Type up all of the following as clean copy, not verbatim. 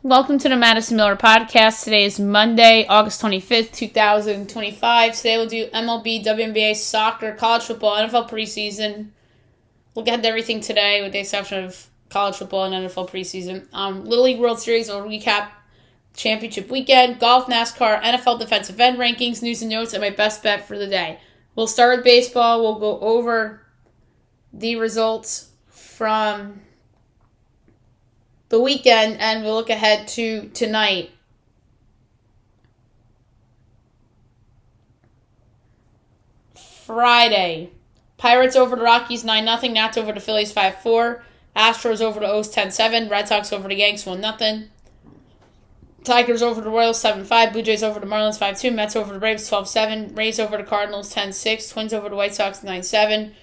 Welcome to the Madison Miller Podcast. Today is Monday, August 25th, 2025. Today we'll do MLB, WNBA, soccer, college football, NFL preseason. We'll get to everything today with the exception of college football and NFL preseason. Little League World Series, we'll recap championship weekend, golf, NASCAR, NFL defensive end rankings, news and notes, and my best bet for the day. We'll start with baseball. We'll go over the results from the weekend, and we'll look ahead to tonight. Friday. Pirates over the Rockies 9-0. Nats over the Phillies 5-4. Astros over the O's 10-7. Red Sox over the Yanks 1-0. Tigers over the Royals 7-5. Blue Jays over the Marlins 5-2. Mets over the Braves 12-7. Rays over the Cardinals 10-6. Twins over the White Sox 9-7.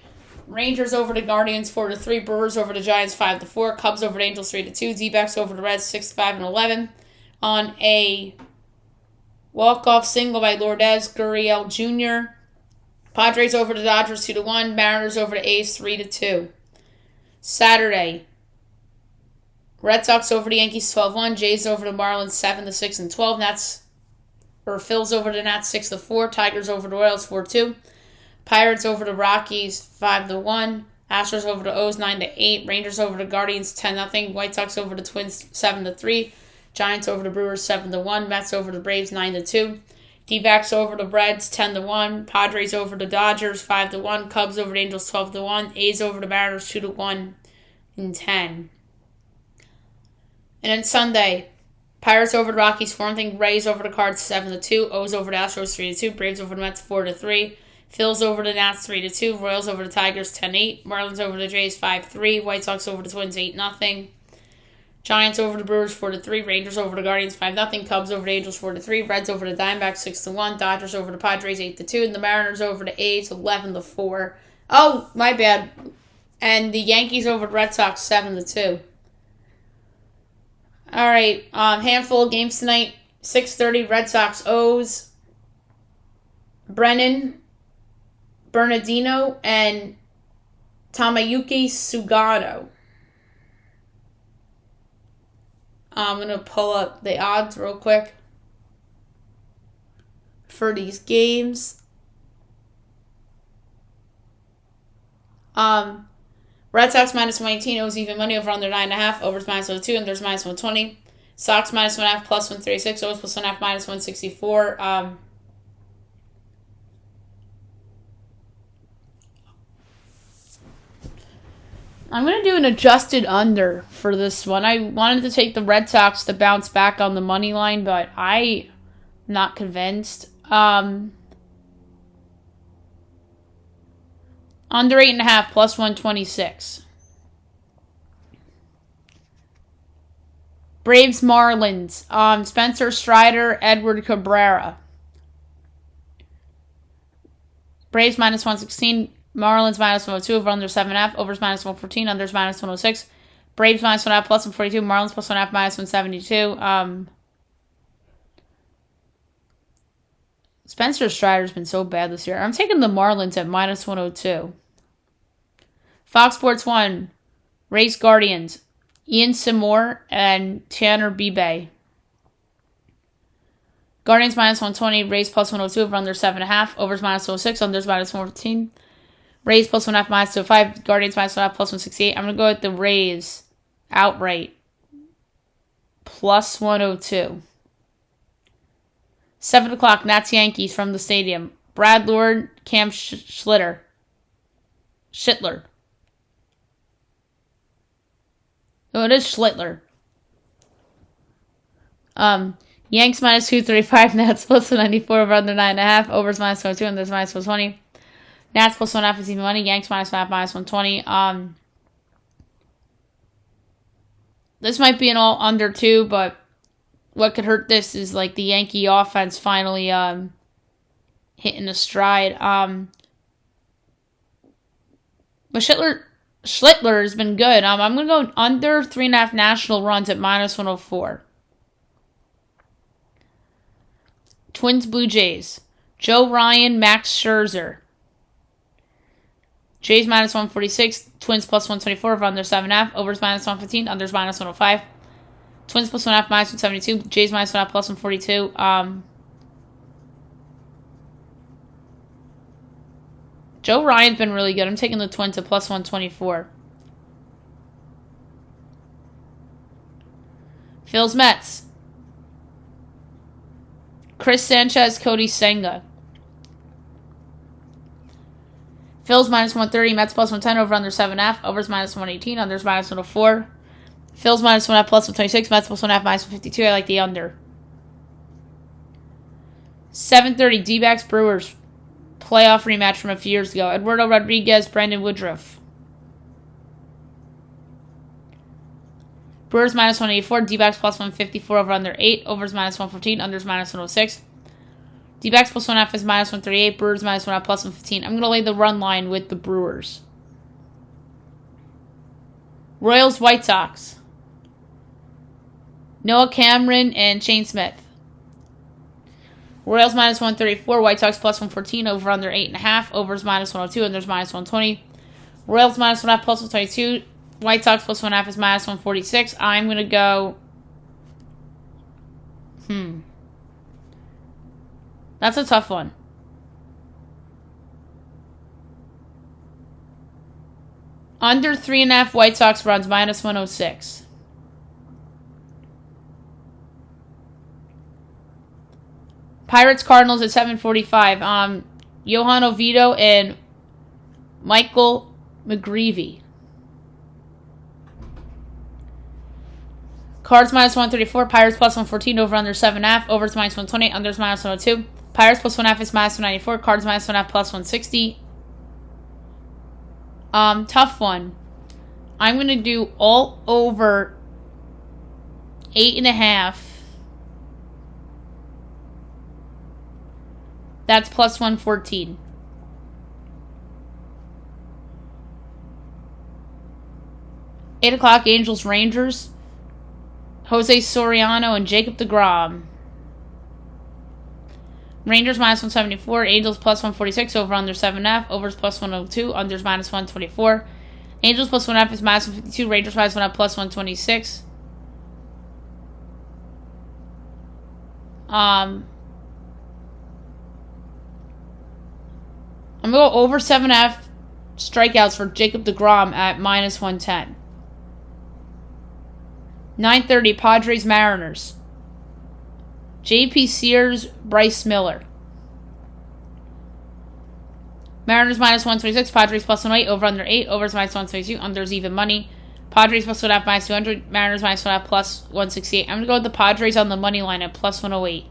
Rangers over the Guardians 4-3, Brewers over the Giants 5-4, Cubs over the Angels 3-2, D-backs over the Reds 6-5-11. On a walk-off single by Lourdes Gurriel Jr. Padres over the Dodgers 2-1, Mariners over the A's 3-2. Saturday, Red Sox over the Yankees 12-1, Jays over the Marlins 7-6 and 12, Phils over the Nats 6-4, Tigers over the Royals 4-2. Pirates over the Rockies 5-1. Astros over the O's 9-8. Rangers over the Guardians 10-0. White Sox over the Twins 7-3. Giants over the Brewers 7-1. Mets over the Braves 9-2. D-backs over the Reds 10-1. Padres over the Dodgers 5-1. Cubs over the Angels 12-1. A's over the Mariners 2-1 and 10. And then Sunday, Pirates over the Rockies 4-0. Rays over the Cards 7-2. O's over the Astros 3-2. Braves over the Mets 4-3. Phils over the Nats 3-2, Royals over the Tigers 10-8, Marlins over the Jays 5-3, White Sox over the Twins 8-0, Giants over the Brewers 4-3, Rangers over the Guardians 5-0, Cubs over the Angels 4-3, Reds over the Diamondbacks 6-1, Dodgers over the Padres 8-2, and the Mariners over the A's 11-4. Oh, my bad. And the Yankees over the Red Sox 7-2. All right, handful of games tonight. 6:30, Red Sox O's. Bernardino and Tamayuki Sugano. I'm going to pull up the odds real quick for these games. Red Sox minus 118, O's even money over under 9.5, overs minus 102, unders minus 120. Sox minus 1.5, plus 136, O's plus 1.5, minus 164. I'm going to do an adjusted under for this one. I wanted to take the Red Sox to bounce back on the money line, but I'm not convinced. Under 8.5, plus 126. Braves Marlins. Spencer Strider, Edward Cabrera. Braves minus 116. Marlins minus 102, over under 7.5, overs minus 114, unders minus 106. Braves minus 1.5, plus 142, Marlins plus 1.5, minus 172. Spencer Strider's been so bad this year. I'm taking the Marlins at minus 102. Fox Sports 1, Rays Guardians, Ian Seymour and Tanner Bebe. Guardians minus 120, Rays plus 102, over under 7.5, overs minus 106, unders minus 114. Rays plus 1.5, minus 205. Guardians minus 1.5, plus 168. I'm going to go with the Rays outright. Plus 102. 7 o'clock, Nats Yankees from the stadium. Brad Lord, Cam Schlittler. Oh, it is Schlittler. Yanks minus 235, Nats plus 194, over under 9.5. Overs minus 102, and there's minus 120. Nats plus 1.5 is even money. Yanks minus 1.5, minus 120. This might be an all under too, but what could hurt this is like the Yankee offense finally hitting a stride. But Schlittler has been good. I'm going to go under 3.5 national runs at minus 104. Twins Blue Jays. Joe Ryan, Max Scherzer. Jays minus 146, Twins plus 124, over under 7.5, overs minus 115, unders minus 105. Twins plus 1.5 minus 172. Jays minus 1.5 plus 142. Joe Ryan's been really good. I'm taking the Twins at plus 124. Phil's Mets. Chris Sanchez, Cody Senga. Phil's minus 130, Mets plus 110, over under 7.5, overs minus 118, unders minus 104. Phil's minus 1.5 plus 126, Mets plus 1.5 minus 152. I like the under. 7:30 D-backs Brewers playoff rematch from a few years ago. Eduardo Rodriguez, Brandon Woodruff. Brewers minus 184, D-backs plus 154, over under 8, overs minus 114, unders minus 106. D-backs plus 1.5 is minus 138, Brewers minus 1.5 plus 115. I'm going to lay the run line with the Brewers. Royals, White Sox. Noah Cameron and Shane Smith. Royals minus 134, White Sox plus 114, over under 8.5, overs minus 102, unders minus 120. Royals minus 1.5 plus 122, White Sox plus 1.5 is minus 146. I'm going to go... That's a tough one. Under 3.5 White Sox runs, minus 106. Pirates Cardinals at 7:45. Johan Oviedo and Michael McGreevy. Cards minus 134. Pirates plus 114. Over under 7.5. Overs minus 120. Unders minus 102. Pirates plus 1.5 is minus 194. Cards minus 1.5 plus 160. Tough one. I'm going to do all over 8.5. That's plus 114. Eight o'clock, Angels, Rangers. Jose Soriano and Jacob deGrom. Rangers minus 174. Angels plus 146. Over under 7.5. Overs plus 102. Unders minus 124. Angels plus 1.5 is minus 152. Rangers minus 1.5 plus 126. I'm going to go over 7.5 strikeouts for Jacob deGrom at minus 110. 9:30, Padres, Mariners. J.P. Sears, Bryce Miller. Mariners minus 126, Padres plus 108, over under 8, overs minus 122, unders even money. Padres plus 1.5 minus 200, Mariners minus 1.5 plus 168. I'm going to go with the Padres on the money line at plus 108.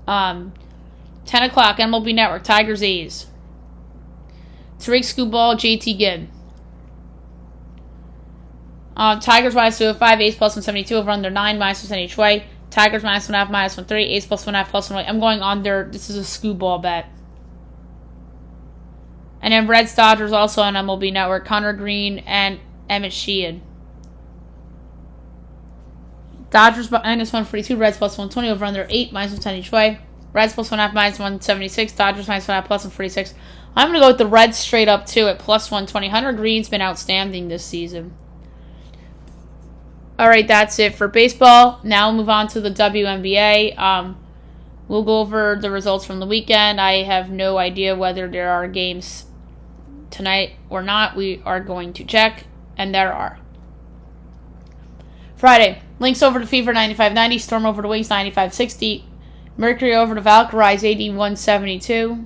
Um, 10 o'clock, MLB Network, Tigers, A's. Tariq Skubal, JT Ginn. Tigers minus 205, A's plus 172, over under 9, minus 110 each way. Tigers minus 1.5, minus 130, A's plus 1.5, plus 1. I'm going under. This is a Skubal bet. And then Reds, Dodgers also on MLB Network. Connor Green and Emmett Sheehan. Dodgers minus 142, Reds plus 120, over under 8, minus 110 each way. Reds plus 1.5, minus 176, Dodgers minus 1.5, plus 146. I'm going to go with the Reds straight up too at plus 120. Hunter Green's been outstanding this season. Alright, that's it for baseball. Now we'll move on to the WNBA. We'll go over the results from the weekend. I have no idea whether there are games tonight or not. We are going to check, and there are. Friday, Lynx over to Fever 95-90, Storm over to Wings 95-60, Mercury over to Valkyries 81-72.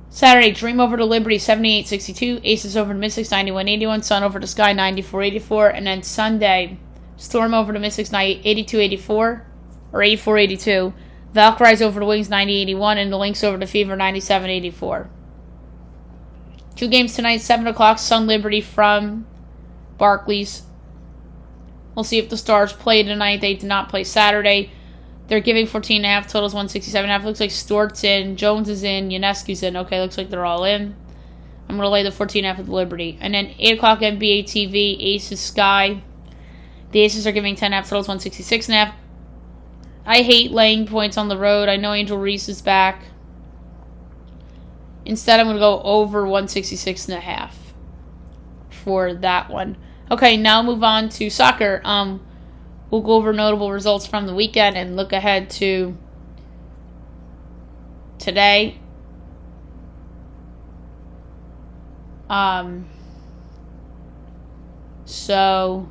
Saturday, Dream over to Liberty 78-62, Aces over to Mystics 91-81, Sun over to Sky 94-84, and then Sunday, Storm over to Mystics 82-84, or 84-82, Valkyries over to Wings 90-81, and the Lynx over to Fever 97-84. 2 games tonight, 7 o'clock, Sun Liberty from Barclays. We'll see if the Stars play tonight. They did not play Saturday. They're giving 14.5, totals 167.5. Looks like Stewart's in, Jones is in, Ionescu's in. Okay, looks like they're all in. I'm going to lay the 14.5 with Liberty. And then 8 o'clock NBA TV, Aces Sky. The Aces are giving 10.5, totals 166.5. I hate laying points on the road. I know Angel Reese is back. Instead, I'm going to go over 166.5. for that one. Okay, now move on to soccer. We'll go over notable results from the weekend and look ahead to today. So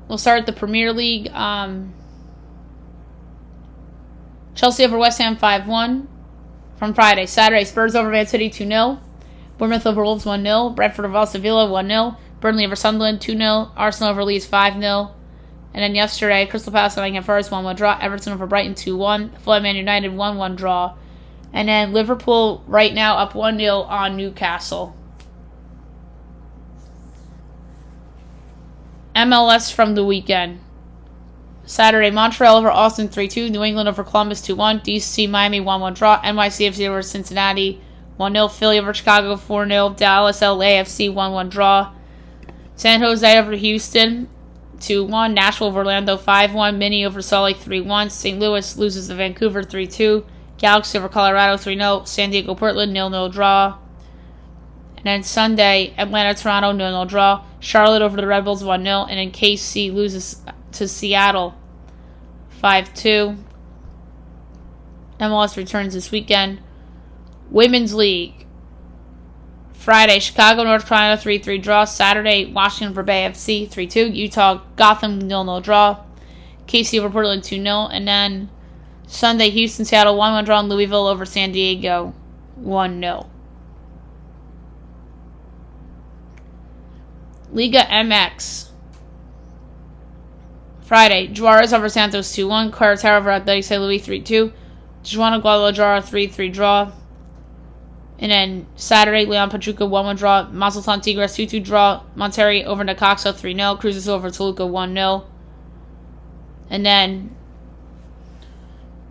we'll start the Premier League. Chelsea over West Ham 5-1 from Friday. Saturday, Spurs over Man City 2-0. Bournemouth over Wolves 1-0. Brentford over Sevilla 1-0. Burnley over Sunderland 2-0. Arsenal over Leeds 5-0. And then yesterday, Crystal Palace and Nottingham Forest 1-1 draw. Everton over Brighton 2-1. Fulham Man United 1-1 draw. And then Liverpool right now up 1-0 on Newcastle. MLS from the weekend. Saturday, Montreal over Austin 3-2. New England over Columbus 2-1. DC Miami 1-1 draw. NYCFC over Cincinnati 1-0. Philly over Chicago 4-0. Dallas LAFC 1-1 draw. San Jose over Houston 2-1. Nashville over Orlando 5-1. Minnie over Salt Lake 3-1. St. Louis loses to Vancouver 3-2. Galaxy over Colorado 3-0. San Diego Portland 0-0 draw. And then Sunday, Atlanta Toronto 0-0 draw. Charlotte over the Red Bulls 1-0. And then KC loses to Seattle 5-2. MLS returns this weekend. Women's League. Friday, Chicago North Carolina 3-3 draw. Saturday, Washington for Bay FC 3-2. Utah Gotham 0-0 draw. KC over Portland 2-0. And then Sunday, Houston Seattle 1-1 draw. And Louisville over San Diego 1-0. Liga MX. Friday, Juarez over Santos 2-1. Querétaro over Athletic St. Louis 3-2. Tijuana Guadalajara 3-3 draw. And then Saturday, Leon Pachuca 1-1 draw. Mazatlan Tigres 2-2 draw. Monterrey over Necaxa 3-0. Cruz Azul over Toluca 1-0. And then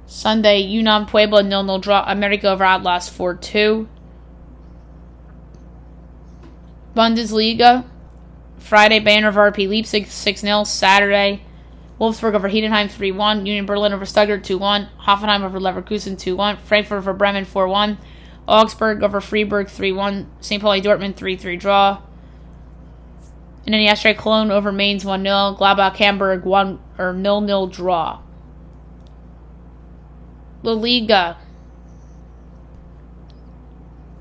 Sunday, UNAM Puebla 0-0 draw. America over Atlas 4-2. Bundesliga. Friday, Bayern over RP Leipzig 6-0. Saturday, Wolfsburg over Heidenheim 3-1. Union Berlin over Stuttgart 2-1. Hoffenheim over Leverkusen 2-1. Frankfurt over Bremen 4-1. Augsburg over Freiburg 3-1. St. Pauli Dortmund 3-3 draw. And then yesterday, Cologne over Mainz 1-0. Gladbach Hamburg 0-0 draw. La Liga.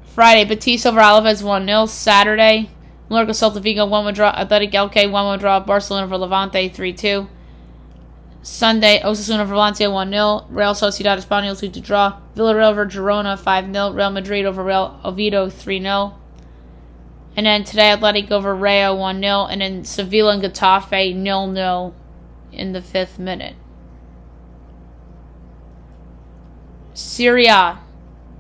Friday, Betis over Alaves 1-0. Saturday, Mallorca Celta Vigo 1-1 draw. Athletic Elche 1-1 draw. Barcelona over Levante 3-2. Sunday, Osasuna over Valencia 1-0. Real Sociedad Espanyol 2-2 draw. Villarreal over Girona 5-0. Real Madrid over Real Oviedo 3-0. And then today, Athletic over Rayo 1-0. And then Sevilla and Getafe 0-0 in the 5th minute. Serie A.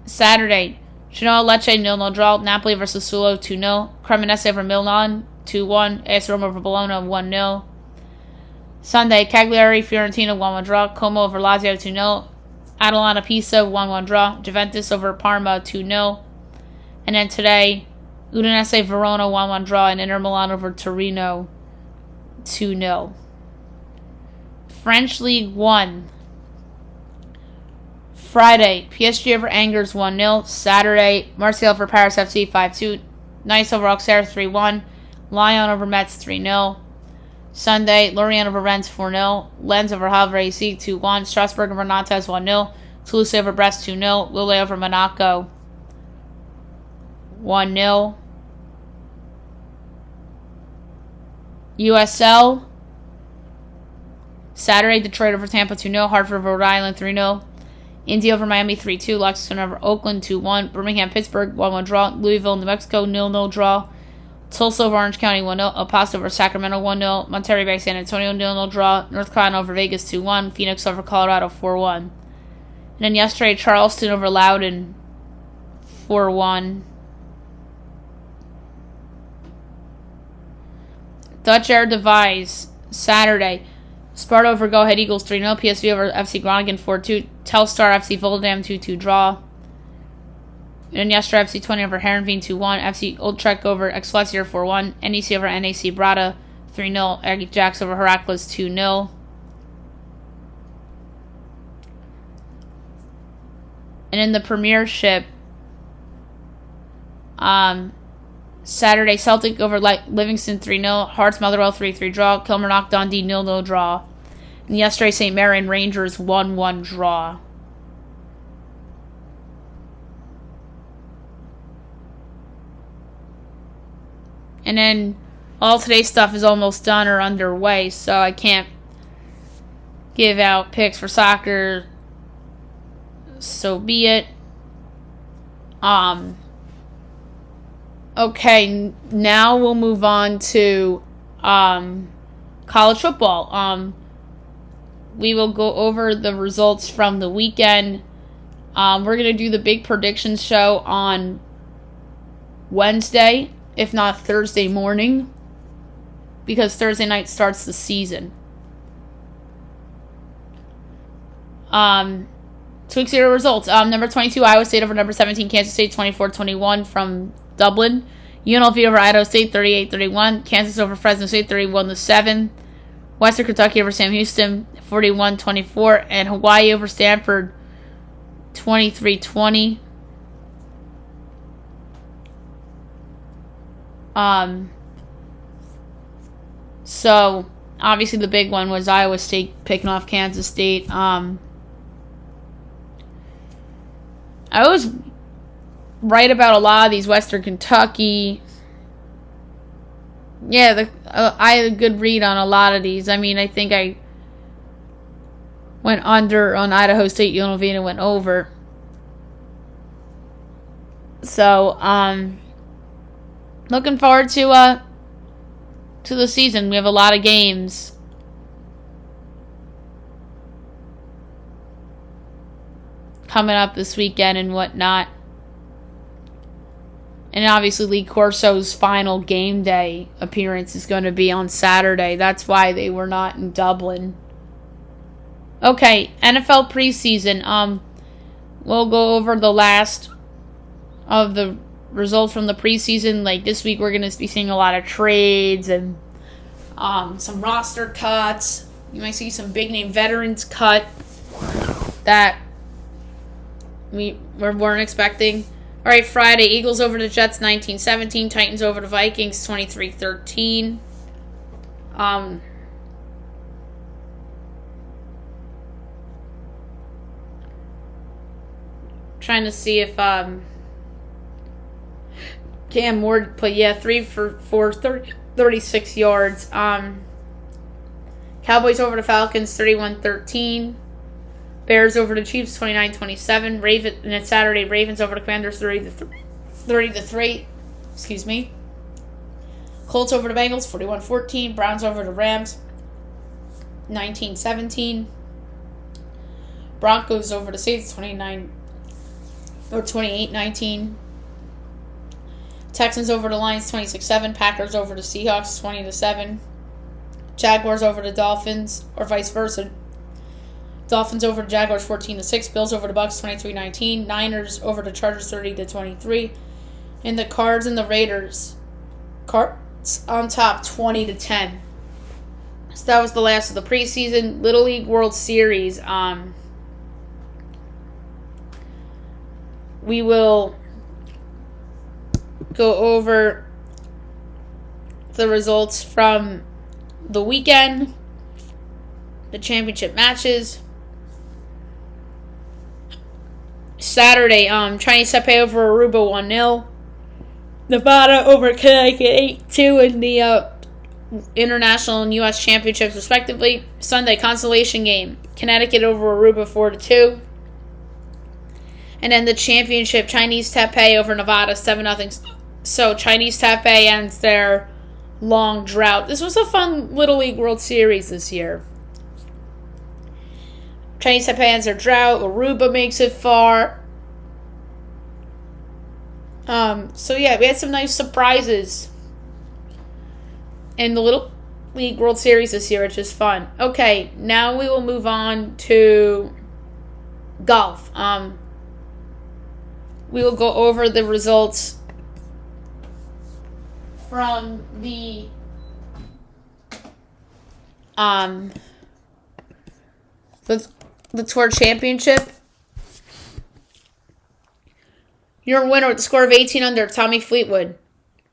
Saturday, Genoa Lecce 0-0 draw. Napoli versus Sassuolo 2-0. Cremonese over Milan 2-1. AS Roma over Bologna 1-0. Sunday, Cagliari Fiorentina 1-1 draw. Como over Lazio 2-0. Atalanta Pisa 1-1 draw. Juventus over Parma 2-0. And then today, Udinese Verona 1-1 draw. And Inter Milan over Torino 2-0. French League 1. Friday, PSG over Angers 1-0. Saturday, Marseille over Paris FC 5-2. Nice over Auxerre 3-1. Lyon over Metz 3-0. Sunday, Lorient over Rennes 4-0. Lens over Havre AC 2-1. Strasbourg over Nantes 1-0. Toulouse over Brest 2-0. Lille over Monaco 1-0. USL. Saturday, Detroit over Tampa 2-0. Hartford over Rhode Island 3-0. Indy over Miami 3-2. Lexington over Oakland 2-1. Birmingham Pittsburgh 1-1 draw. Louisville New Mexico 0-0 draw. Tulsa over Orange County 1-0. El Paso over Sacramento 1-0. Monterrey Bay San Antonio 0-0 draw. North Carolina over Vegas 2-1. Phoenix over Colorado 4-1. And then yesterday, Charleston over Loudoun 4-1. Dutch Air Devise. Saturday, Sparta over Go Ahead Eagles 3-0. PSV over FC Groningen 4-2. Telstar FC Volendam 2-2 draw. And then yesterday, FC 20 over Herenveen 2-1. FC Utrecht over Excelsior 4-1. NEC over NAC Brada 3-0. Ajax over Heracles 2-0. And in the Premiership, Saturday, Celtic over Livingston 3-0. Hearts Motherwell 3-3 draw. Kilmarnock Dundee 0-0 draw. And yesterday, St. Mirren Rangers 1-1 draw. And then all today's stuff is almost done or underway, so I can't give out picks for soccer. So be it. Okay, now we'll move on to college football. We will go over the results from the weekend. We're going to do the big predictions show on Wednesday, if not Thursday morning, because Thursday night starts the season. 2 weeks ago results. Number 22, Iowa State over number 17, Kansas State 24-21 from Dublin. UNLV over Idaho State 38-31. Kansas over Fresno State 31-7. Western Kentucky over Sam Houston 41-24. And Hawaii over Stanford 23-20. So obviously the big one was Iowa State picking off Kansas State. I was right about a lot of these. Western Kentucky. Yeah, I had a good read on a lot of these. I mean, I think I went under on Idaho State, UNLV, and went over. So, looking forward to the season. We have a lot of games. Coming up this weekend and whatnot. And obviously Lee Corso's final game day appearance is going to be on Saturday. That's why they were not in Dublin. Okay, NFL preseason. We'll go over the last of the results from the preseason. Like this week we're going to be seeing a lot of trades and some roster cuts. You might see some big name veterans cut that we weren't expecting. All right, Friday, Eagles over the Jets 19-17. Titans over the Vikings 23-13. Trying to see if Cam Ward put 3 for 36 yards. Cowboys over the Falcons 31-13. Bears over the Chiefs 29-27. And it's Saturday, Ravens over the Commanders 30-3. Excuse me. Colts over the Bengals 41-14. Browns over the Rams 19-17. Broncos over the Saints 28-19. Texans over the Lions 26-7. Packers over the Seahawks 20-7. Jaguars over the Dolphins, or vice versa. Dolphins over the Jaguars 14-6. Bills over the Bucks 23-19. Niners over the Chargers 30-23. And the Cards and the Raiders. Cards on top 20-10. So that was the last of the preseason. Little League World Series. We will go over the results from the weekend, the championship matches. Saturday, Chinese Taipei over Aruba 1-0. Nevada over Connecticut 8-2 in the international and U.S. championships, respectively. Sunday, consolation game. Connecticut over Aruba 4-2. And then the championship, Chinese Taipei over Nevada 7-0. So Chinese Taipei ends their long drought. This was a fun Little League World Series this year. Chinese Taipei ends their drought. Aruba makes it far. So yeah, we had some nice surprises in the Little League World Series this year, which is fun. Okay, now we will move on to golf. We will go over the results from the Tour Championship. Your winner with the score of 18 under, Tommy Fleetwood.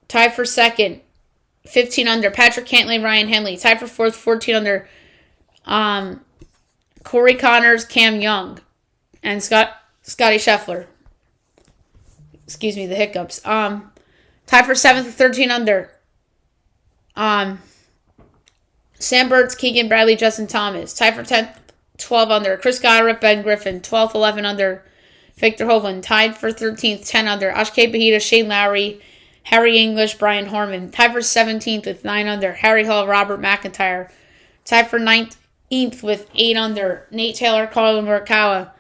Tied for second, 15 under, Patrick Cantlay, Ryan Henley. Tied for fourth, 14 under, Corey Connors, Cam Young, and Scotty Scheffler. Excuse me, the hiccups. Tied for seventh, 13 under, Sam Burns, Keegan Bradley, Justin Thomas. Tied for 10th, 12 under, Chris Goddard, Ben Griffin. 12th, 11 under, Victor Hovland. Tied for 13th, 10 under, Ashke Bahita, Shane Lowry, Harry English, Brian Harmon. Tied for 17th with 9 under, Harry Hall, Robert McIntyre. Tied for 19th with 8 under, Nate Taylor, Colin Morikawa.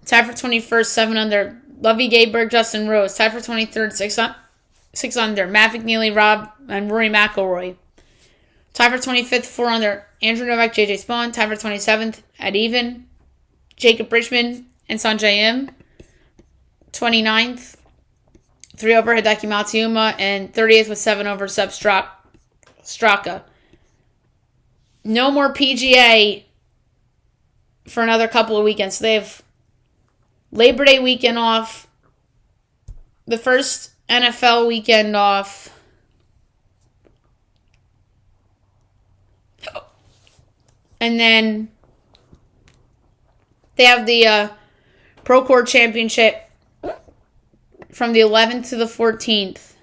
Tied for 21st, 7 under, Lovey Gayberg, Justin Rose. Tied for 23rd, 6 under, Matt McNeely, Rob, and Rory McIlroy. Tied for 25th, 4 under, Andrew Novak, JJ Spawn. Tied for 27th at even, Jacob Bridgman and Sanjay M. 29th, 3 over, Hideki Matsuyama. And 30th with 7 over, Seb Straka. No more PGA for another couple of weekends. So they have Labor Day weekend off, the first NFL weekend off, and then they have the Procore Championship from the 11th to the 14th.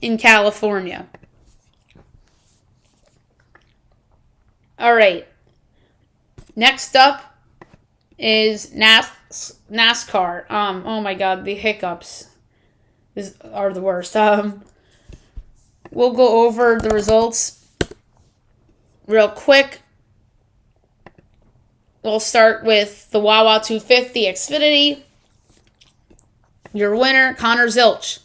In California. All right. Next up is NASCAR. Oh my God, the hiccups are the worst. We'll go over the results real quick. We'll start with the Wawa 250 Xfinity. Your winner, Connor Zilch.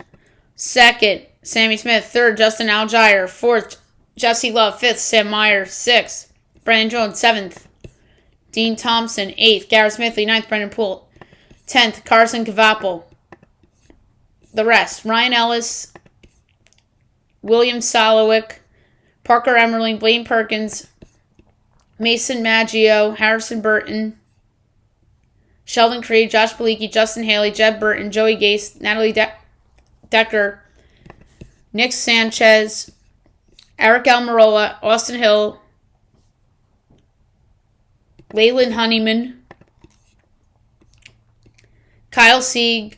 Second, Sammy Smith. Third, Justin Allgaier. Fourth, Jesse Love. Fifth, Sam Meyer. Sixth, Brandon Jones. Seventh, Dean Thompson. Eighth, Garrett Smithley. Ninth, Brendan Poole. 10th, Carson Kvapil. The rest, Ryan Ellis, William Salowick, Parker Emmerling, Blaine Perkins, Mason Maggio, Harrison Burton, Sheldon Creed, Josh Belicki, Justin Haley, Jeb Burton, Joey Gase, Natalie Decker, Nick Sanchez, Eric Almirola, Austin Hill, Leyland Honeyman, Kyle Sieg,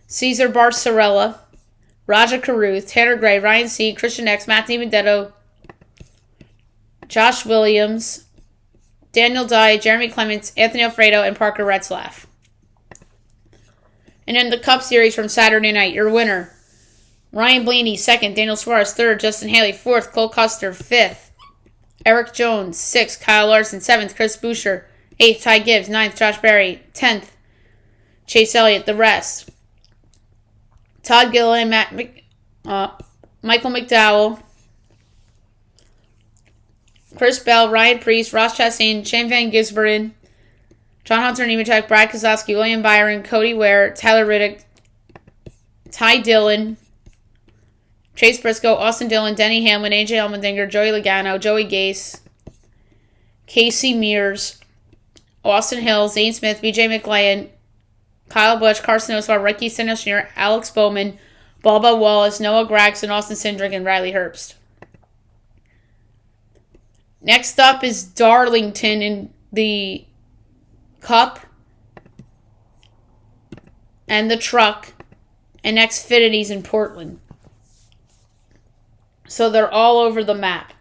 Cesar Barcarella, Raja Caruth, Tanner Gray, Ryan Sieg, Christian X, Matt DiBenedetto, Josh Williams, Daniel Dye, Jeremy Clements, Anthony Alfredo, and Parker Retzlaff. And then the Cup Series from Saturday night, your winner, Ryan Blaney, second, Daniel Suarez, third, Justin Haley, fourth, Cole Custer, fifth, Eric Jones, sixth, Kyle Larson, seventh, Chris Buescher, eighth, Ty Gibbs, ninth, Josh Berry, 10th, Chase Elliott. The rest, Todd Gilliland, Michael McDowell, Chris Bell, Ryan Preece, Ross Chastain, Shane Van Gisbergen, John Hunter Nemechek, Brad Keselowski, William Byron, Cody Ware, Tyler Riddick, Ty Dillon, Chase Briscoe, Austin Dillon, Denny Hamlin, AJ Allmendinger, Joey Logano, Joey Gase, Casey Mears, Austin Hill, Zane Smith, BJ McLean, Kyle Busch, Carson Oswald, Ricky Stenhouse Jr., Alex Bowman, Bubba Wallace, Noah Gragson, Austin Cindric, and Riley Herbst. Next up is Darlington in the Cup and the Truck, and Xfinity's in Portland. So they're all over the map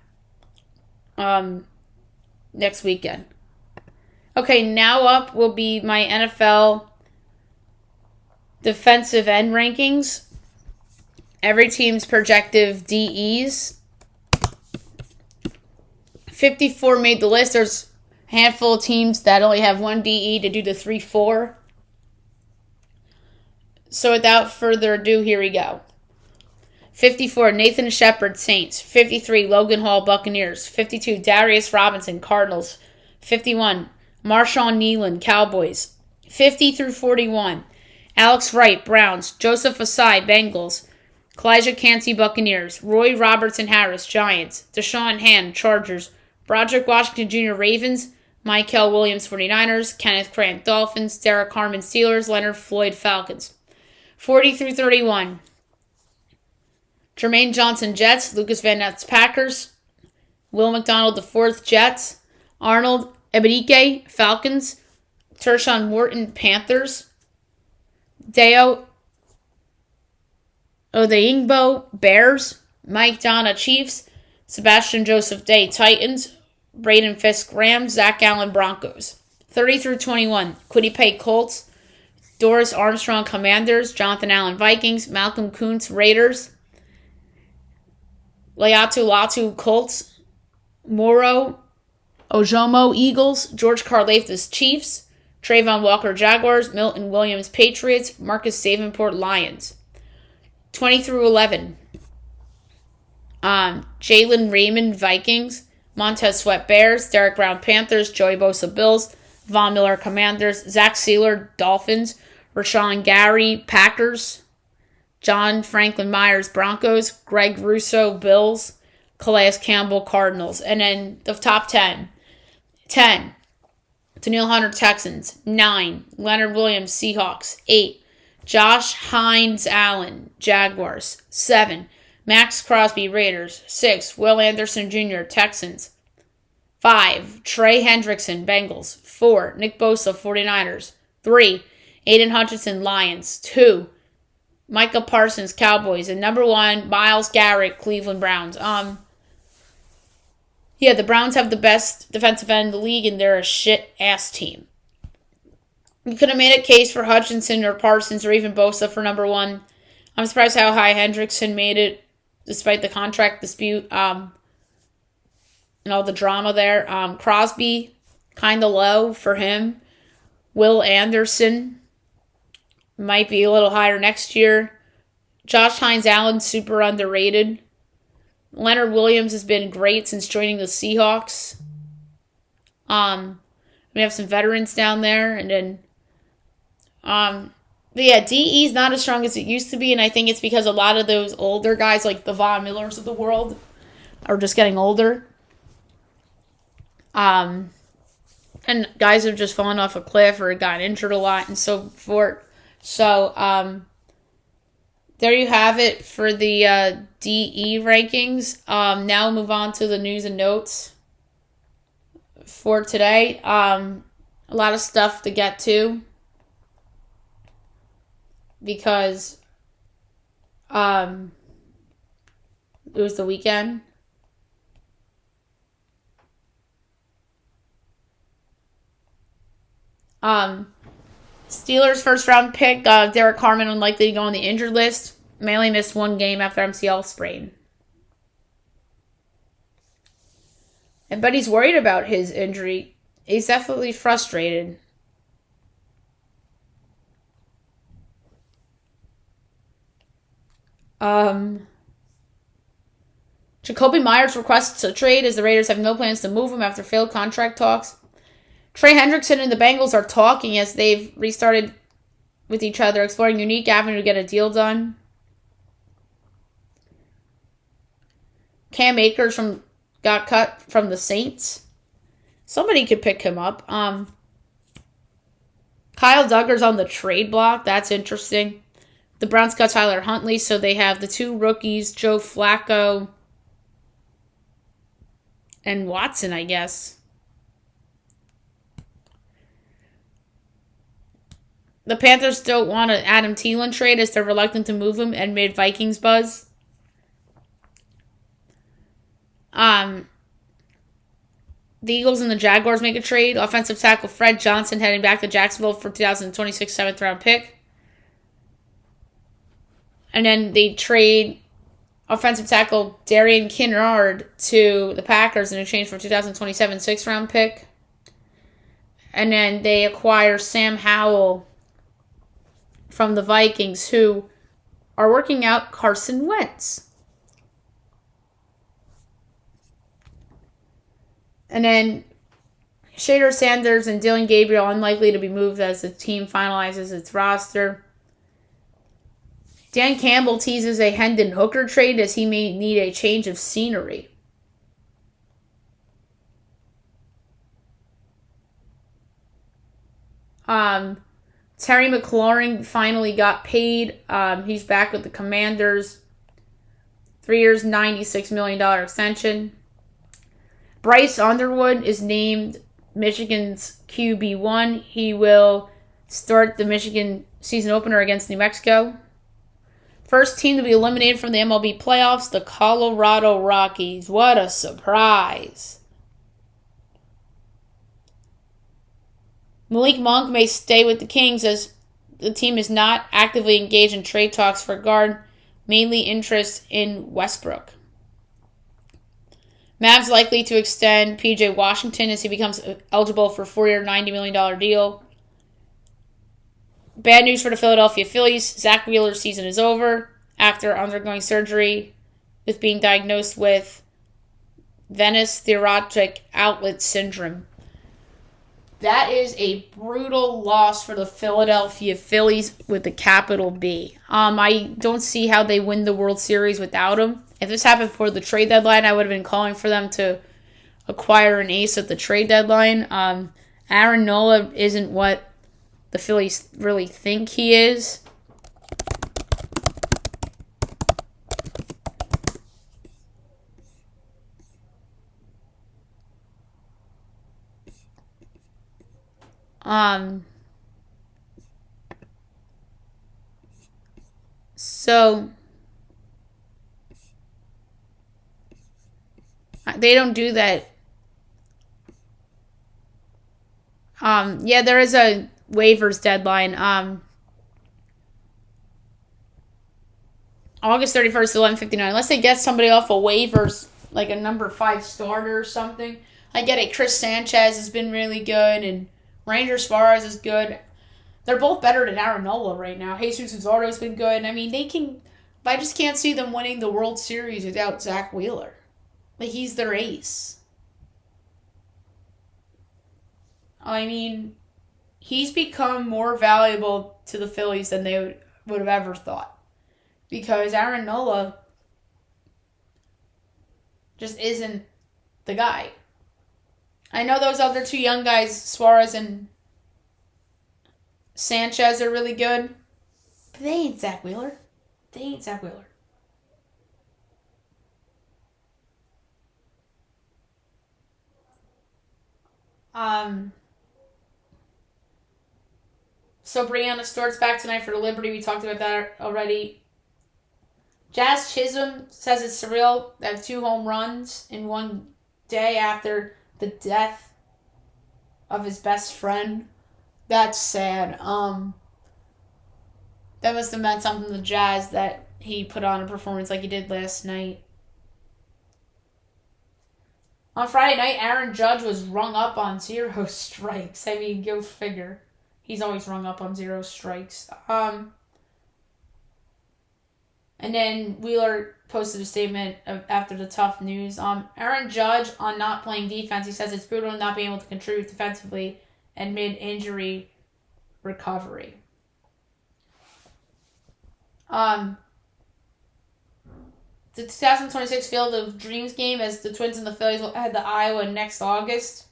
next weekend. Okay, now up will be my NFL defensive end rankings. Every team's projected DEs. 54 made the list. There's a handful of teams that only have one DE to do the 3-4. So without further ado, here we go. 54, Nathan Shepard, Saints. 53, Logan Hall, Buccaneers. 52, Darius Robinson, Cardinals. 51, Marshawn Nealon, Cowboys. 50 through 41, Alex Wright, Browns. Joseph Asai, Bengals. Kalijah Cansey, Buccaneers. Roy Robertson Harris, Giants. Deshaun Hand, Chargers. Broderick Washington Jr. Ravens, Michael Williams 49ers, Kenneth Grant Dolphins, Derek Harmon Steelers, Leonard Floyd Falcons. 40 through 31. Jermaine Johnson Jets, Lucas Van Ness Packers, Will McDonald IV Jets, Arnold Ebike Falcons, Tershawn Wharton Panthers, Deo Odeyingbo Bears, Mike Donna Chiefs, Sebastian Joseph Day Titans, Braden Fisk Rams, Zach Allen Broncos. 30 through 21. Quiddy Colts, Doris Armstrong Commanders, Jonathan Allen Vikings, Malcolm Kuntz Raiders, Leatu Latu Colts, Moro Ojomo Eagles, George Karlaftis Chiefs, Trayvon Walker Jaguars, Milton Williams Patriots, Marcus Davenport Lions. 20 through 11. Jalen Raymond Vikings, Montez Sweat Bears, Derek Brown Panthers, Joey Bosa Bills, Von Miller Commanders, Zach Sealer Dolphins, Rashawn Gary Packers, John Franklin Myers Broncos, Greg Russo Bills, Calais Campbell Cardinals. And then the top 10. 10. Daniil Hunter Texans. 9. Leonard Williams Seahawks. 8. Josh Hines Allen Jaguars. 7. Max Crosby Raiders. 6. Will Anderson Jr. Texans. 5. Trey Hendrickson Bengals. 4. Nick Bosa 49ers. 3. Aiden Hutchinson Lions. 2. Micah Parsons Cowboys. And number 1, Myles Garrett Cleveland Browns. Yeah, the Browns have the best defensive end in the league, and they're a shit-ass team. You could have made a case for Hutchinson or Parsons or even Bosa for number 1. I'm surprised how high Hendrickson made it, despite the contract dispute and all the drama there. Crosby, kind of low for him. Will Anderson might be a little higher next year. Josh Hines Allen, super underrated. Leonard Williams has been great since joining the Seahawks. We have some veterans down there, and then, but yeah, DE is not as strong as it used to be, and I think it's because a lot of those older guys, like the Von Millers of the world, are just getting older. And guys have just fallen off a cliff or gotten injured a lot and so forth. So, there you have it for the DE rankings. Now we'll move on to the news and notes for today. A lot of stuff to get to because it was the weekend. Steelers first round pick, Derek Harmon unlikely to go on the injured list. May only missed 1 game after MCL sprain. But he's worried about his injury. He's definitely frustrated. Jacoby Myers requests a trade as the Raiders have no plans to move him after failed contract talks. Trey Hendrickson and the Bengals are talking as they've restarted with each other, exploring a unique avenue to get a deal done. Cam Akers got cut from the Saints. Somebody could pick him up. Kyle Duggar's on the trade block. That's interesting. The Browns got Tyler Huntley, so they have the 2 rookies, Joe Flacco and Watson, I guess. The Panthers don't want an Adam Thielen trade as they're reluctant to move him and made Vikings buzz. The Eagles and the Jaguars make a trade. Offensive tackle Fred Johnson heading back to Jacksonville for 2026 7th round pick. And then they trade offensive tackle Darian Kinnard to the Packers in exchange for 2027 6th round pick. And then they acquire Sam Howell from the Vikings, who are working out Carson Wentz. And then Shader Sanders and Dylan Gabriel unlikely to be moved as the team finalizes its roster. Dan Campbell teases a Hendon Hooker trade as he may need a change of scenery. Terry McLaurin finally got paid. He's back with the Commanders. 3 years, $96 million extension. Bryce Underwood is named Michigan's QB1. He will start the Michigan season opener against New Mexico. First team to be eliminated from the MLB playoffs, the Colorado Rockies. What a surprise. Malik Monk may stay with the Kings as the team is not actively engaged in trade talks for guard, mainly interest in Westbrook. Mavs likely to extend P.J. Washington as he becomes eligible for a 4-year, $90 million deal. Bad news for the Philadelphia Phillies. Zach Wheeler's season is over after undergoing surgery with being diagnosed with venous thyroid outlet syndrome. That is a brutal loss for the Philadelphia Phillies with a capital B. I don't see how they win the World Series without him. If this happened before the trade deadline, I would have been calling for them to acquire an ace at the trade deadline. Aaron Nola isn't what the Phillies really think he is. So they don't do that. Yeah, there is a waivers deadline. August 31st, 11:59. Unless they get somebody off of waivers, like a number 5 starter or something. I get it. Chris Sanchez has been really good, and Ranger Suarez is good. They're both better than Aaron Nola right now. Jesus Luzardo's been good. I mean, they can. But I just can't see them winning the World Series without Zach Wheeler. Like, he's their ace. I mean, he's become more valuable to the Phillies than they would have ever thought. Because Aaron Nola just isn't the guy. I know those other 2 young guys, Suarez and Sanchez, are really good. But they ain't Zach Wheeler. They ain't Zach Wheeler. So Breanna Stewart's back tonight for the Liberty. We talked about that already. Jazz Chisholm says it's surreal to have 2 home runs in one day after the death of his best friend. That's sad. That must have meant something to the Jazz that he put on a performance like he did last night. On Friday night, Aaron Judge was rung up on 0 strikes. I mean, go figure. He's always rung up on 0 strikes. And then Wheeler posted a statement after the tough news. Aaron Judge on not playing defense. He says it's brutal not being able to contribute defensively and mid-injury recovery. The 2026 Field of Dreams game, as the Twins and the Phillies will head to Iowa next August.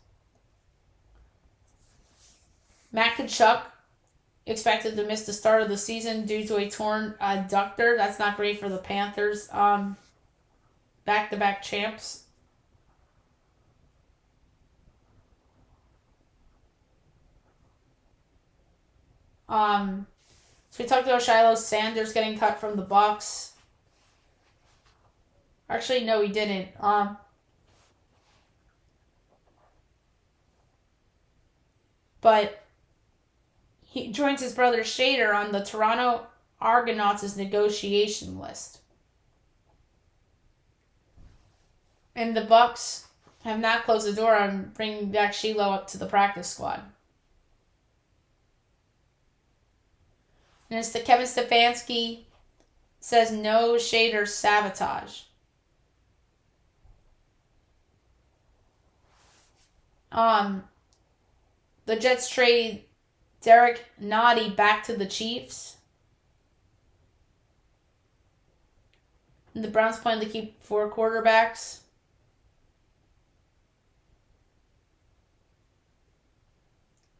Matt Kachuk expected to miss the start of the season due to a torn adductor. That's not great for the Panthers. Back-to-back champs. So we talked about Shiloh Sanders getting cut from the Bucks. Actually, no, he didn't. But he joins his brother Shader on the Toronto Argonauts' negotiation list. And the Bucks have not closed the door on bringing back Shiloh up to the practice squad. And it's Kevin Stefanski says no Shader sabotage. The Jets trade Derek Noddy back to the Chiefs. And the Browns plan to keep 4 quarterbacks.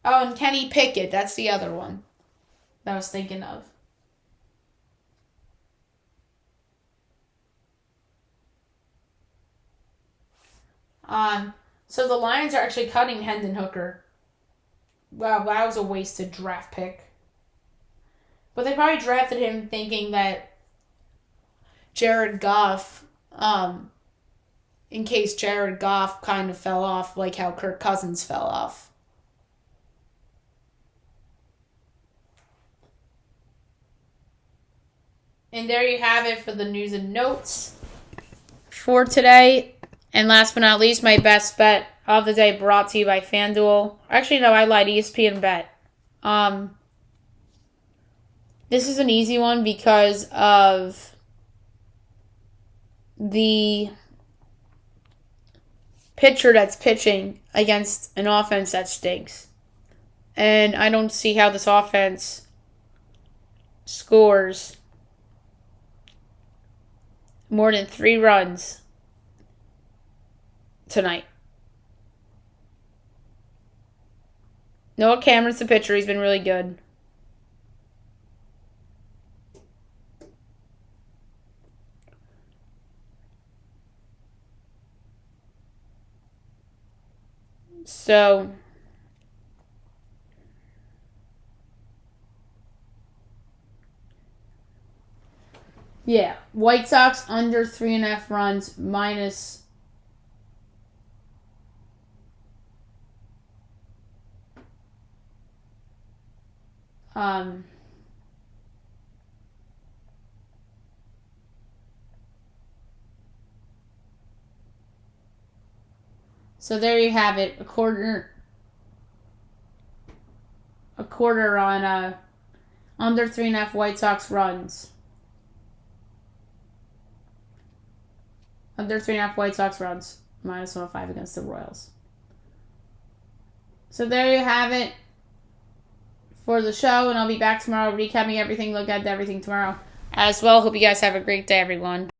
Oh, and Kenny Pickett. That's the other one that I was thinking of. So the Lions are actually cutting Hendon Hooker. Wow, that was a wasted draft pick. But they probably drafted him thinking that Jared Goff, in case Jared Goff kind of fell off like how Kirk Cousins fell off. And there you have it for the news and notes for today. And last but not least, my best bet of the day brought to you by FanDuel. Actually, no, I lied. ESPN Bet. This is an easy one because of the pitcher that's pitching against an offense that stinks. And I don't see how this offense scores more than 3 runs tonight. Noah Cameron's the pitcher. He's been really good. So, yeah, White Sox under 3.5 runs minus so there you have it. A quarter on under 3.5 White Sox runs. Under 3.5 White Sox runs. Minus 105 against the Royals. So there you have it for the show. And I'll be back tomorrow recapping everything. Look at everything tomorrow as well. Hope you guys have a great day, everyone.